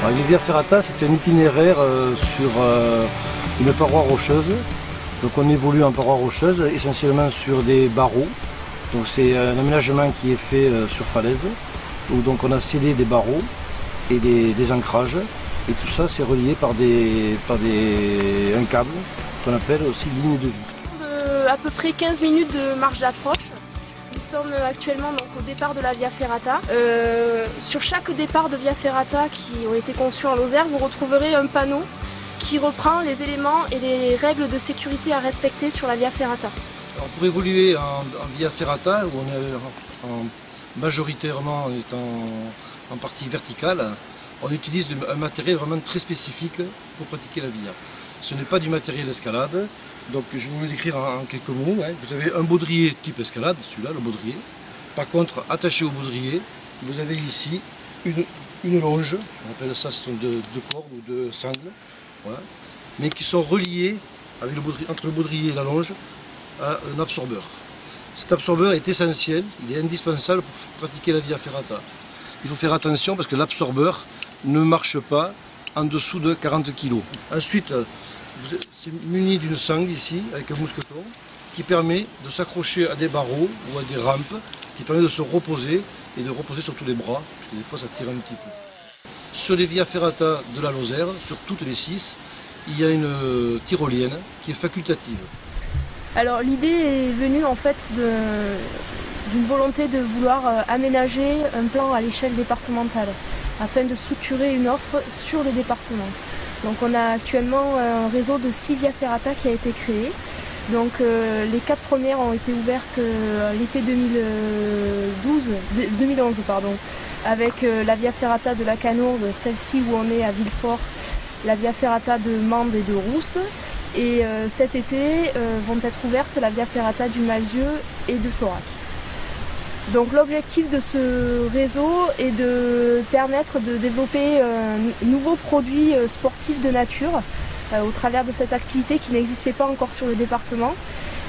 Alors, une via ferrata, c'est un itinéraire sur une paroi rocheuse. Donc on évolue en paroi rocheuse, essentiellement sur des barreaux. Donc c'est un aménagement qui est fait sur falaise, où donc on a scellé des barreaux et des ancrages. Et tout ça c'est relié par un câble qu'on appelle aussi ligne de vie. À peu près 15 minutes de marche d'approche. Nous sommes actuellement donc, au départ de la Via Ferrata. Sur chaque départ de Via Ferrata qui ont été conçus en Lozère, vous retrouverez un panneau qui reprend les éléments et les règles de sécurité à respecter sur la Via Ferrata. Alors pour évoluer en Via Ferrata, où on est majoritairement en partie verticale, on utilise un matériel vraiment très spécifique pour pratiquer la Via. Ce n'est pas du matériel escalade, donc je vais vous l'écrire en quelques mots. Vous avez un baudrier type escalade, celui-là, le baudrier. Par contre, attaché au baudrier, vous avez ici une longe, on appelle ça, ce sont deux cordes ou deux sangles, voilà, mais qui sont reliées avec entre le baudrier et la longe à un absorbeur. Cet absorbeur est essentiel, il est indispensable pour pratiquer la Via Ferrata. Il faut faire attention parce que l'absorbeur ne marche pas en dessous de 40 kg. Ensuite, c'est muni d'une sangle ici, avec un mousqueton, qui permet de s'accrocher à des barreaux ou à des rampes, qui permet de se reposer et de reposer sur tous les bras, parce que des fois ça tire un petit peu. Sur les Via Ferrata de la Lozère, sur toutes les 6, il y a une tyrolienne qui est facultative. Alors l'idée est venue en fait d'une volonté de vouloir aménager un plan à l'échelle départementale afin de structurer une offre sur le département. Donc on a actuellement un réseau de 6 Via Ferrata qui a été créé. Donc les 4 premières ont été ouvertes l'été 2011 avec la Via Ferrata de la Canourde, celle-ci où on est à Villefort, la Via Ferrata de Mende et de Rousse. Et cet été vont être ouvertes la Via Ferrata du Malzieu et de Florac. Donc l'objectif de ce réseau est de permettre de développer un nouveau produit sportif de nature au travers de cette activité qui n'existait pas encore sur le département.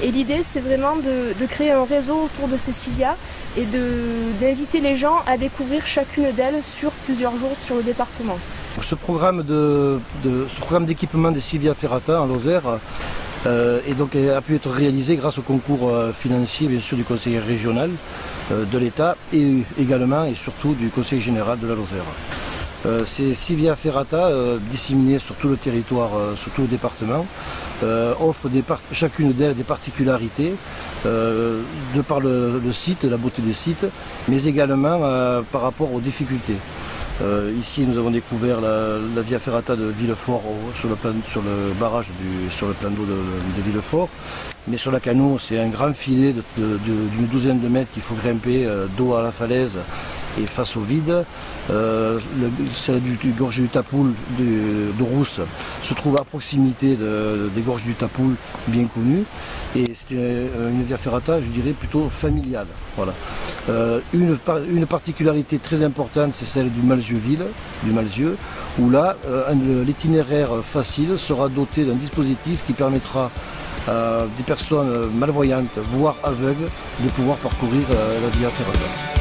Et l'idée c'est vraiment de créer un réseau autour de ces 6 Via et d'inviter les gens à découvrir chacune d'elles sur plusieurs jours sur le département. Ce programme d'équipement des 6 Via Ferrata en Lozère a pu être réalisé grâce au concours financier bien sûr du conseiller régional de l'État et également et surtout du conseil général de la Lozère. Ces 6 Via Ferrata disséminés sur tout le territoire, sur tout le département, offrent chacune d'elles des particularités de par le site, la beauté des sites, mais également par rapport aux difficultés. Ici nous avons découvert la Via Ferrata de Villefort sur le barrage sur le plan d'eau de Villefort. Mais sur la Canourde, c'est un grand filet d'une douzaine de mètres qu'il faut grimper d'eau à la falaise et face au vide. Celle du gorge du Tapoul de Rousse se trouve à proximité des gorges du Tapoul bien connues. Et c'est une Via Ferrata, je dirais, plutôt familiale. Voilà. Une particularité très importante, c'est celle du Malzieu, où là, l'itinéraire facile sera doté d'un dispositif qui permettra à des personnes malvoyantes, voire aveugles, de pouvoir parcourir la Via Ferrata.